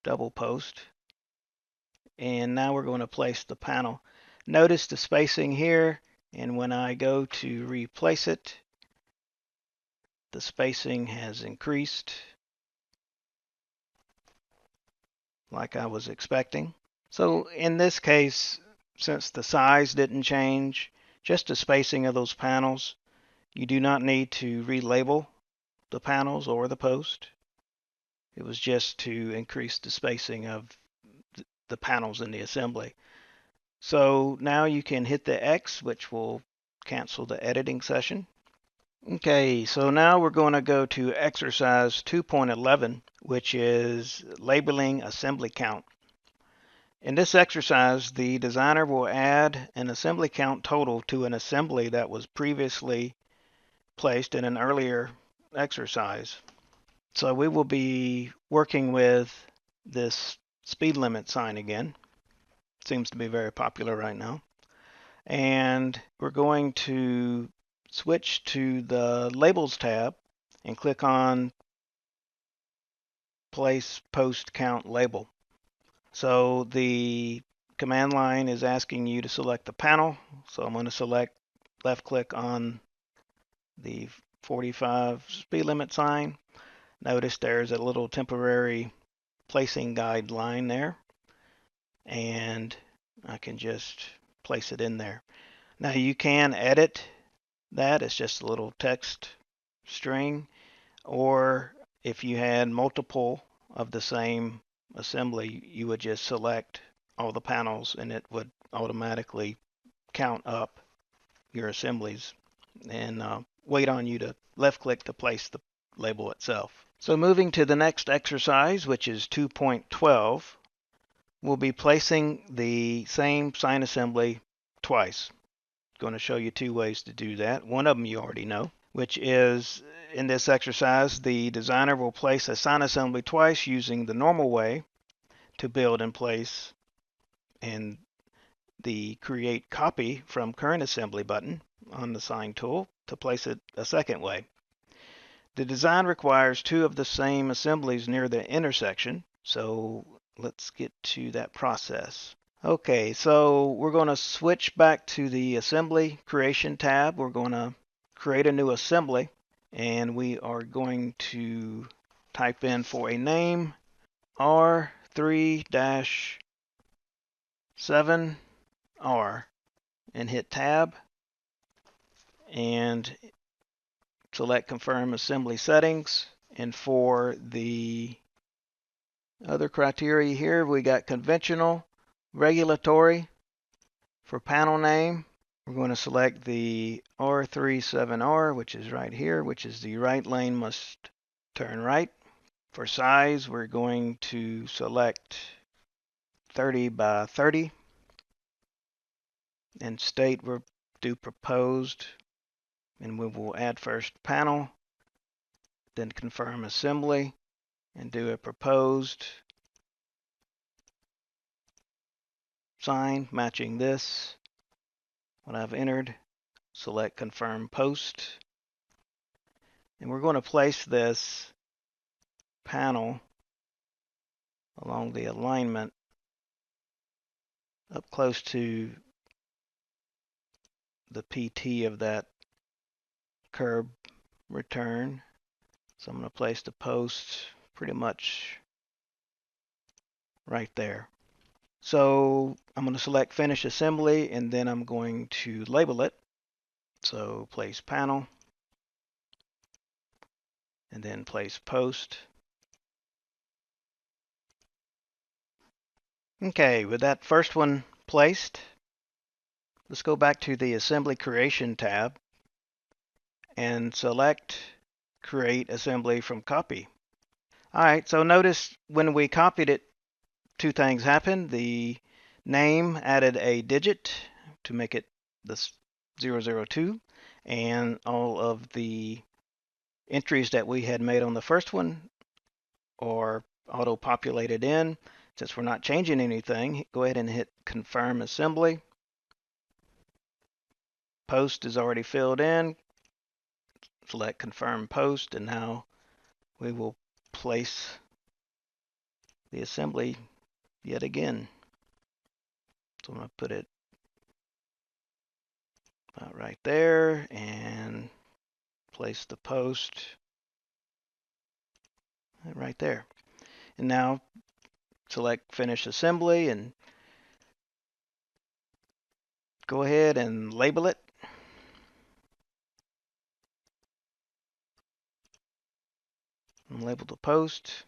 double post. And now we're going to place the panel. Notice the spacing here, and when I go to replace it, the spacing has increased like I was expecting. So in this case, since the size didn't change, just the spacing of those panels, you do not need to relabel the panels or the post. It was just to increase the spacing of the panels in the assembly. So now you can hit the X, which will cancel the editing session. Okay, so now we're going to go to exercise 2.11, which is labeling assembly count. In this exercise, the designer will add an assembly count total to an assembly that was previously placed in an earlier exercise. So we will be working with this speed limit sign again. Seems to be very popular right now. And we're going to switch to the Labels tab and click on Place Post Count Label. So the command line is asking you to select the panel. So I'm going to select left click on the 45 speed limit sign. Notice there's a little temporary placing guide line there, and I can just place it in there. Now you can edit that. It's just a little text string, or if you had multiple of the same assembly, you would just select all the panels and it would automatically count up your assemblies and wait on you to left click to place the label itself. So moving to the next exercise, which is 2.12, we'll be placing the same sign assembly twice. I'm going to show you 2 ways to do that. One of them you already know, which is in this exercise, the designer will place a sign assembly twice using the normal way to build and place, and the Create Copy from Current Assembly button on the sign tool to place it a second way. The design requires 2 of the same assemblies near the intersection, so let's get to that process. Okay, so we're going to switch back to the Assembly Creation tab. We're going to create a new assembly, and we are going to type in for a name R3-7R and hit Tab and select Confirm Assembly Settings. And for the other criteria here, we got conventional, regulatory. For panel name, we're going to select the R37R, which is right here, which is the right lane must turn right. For size, we're going to select 30 by 30. And state, we'll do proposed, and we will add first panel, then confirm assembly, and do a proposed sign matching this. What I've entered, select confirm post, and we're going to place this panel along the alignment up close to the PT of that curb return. So I'm going to place the post pretty much right there. So I'm going to select Finish Assembly, and then I'm going to label it. So place panel, and then place post. Okay, with that first one placed, let's go back to the Assembly Creation tab and select Create Assembly from Copy. All right, so notice when we copied it, two things happened. The name added a digit to make it the 002, and all of the entries that we had made on the first one are auto-populated in. Since we're not changing anything, go ahead and hit Confirm Assembly. Post is already filled in. Select Confirm Post, and now we will place the assembly yet again. So I'm going to put it about right there and place the post right there. And now select Finish Assembly and go ahead and label it. And label the post.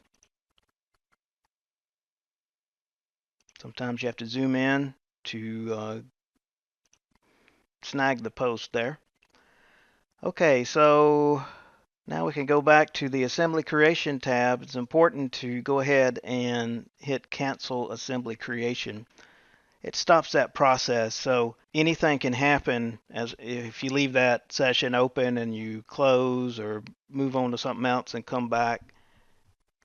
Sometimes you have to zoom in to snag the post there. Okay, so now we can go back to the Assembly Creation tab. It's important to go ahead and hit Cancel Assembly Creation. It stops that process, so anything can happen as if you leave that session open and you close or move on to something else and come back,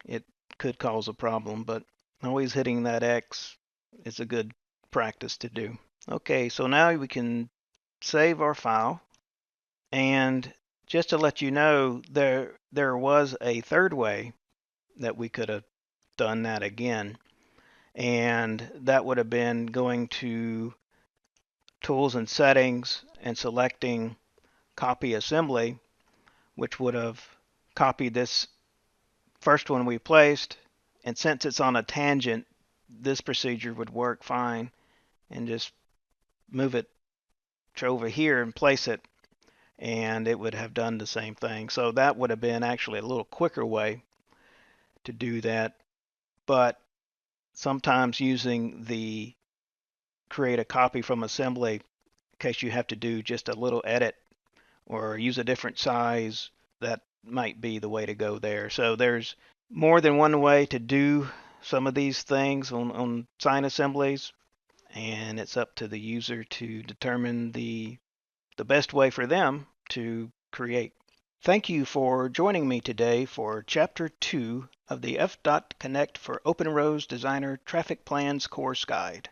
it could cause a problem, but always hitting that X is a good practice to do. Okay, so now we can save our file, and just to let you know, there was a third way that we could have done that again, and that would have been going to Tools and Settings and selecting Copy Assembly, which would have copied this first one we placed, and since it's on a tangent, this procedure would work fine, and just move it to over here and place it, and it would have done the same thing. So that would have been actually a little quicker way to do that, but sometimes using the create a copy from assembly in case you have to do just a little edit or use a different size, that might be the way to go there. So there's more than one way to do some of these things on sign assemblies, and it's up to the user to determine the best way for them to create. Thank you for joining me today for Chapter 2 of the FDOT Connect for Open Roads Designer Traffic Plans Course Guide.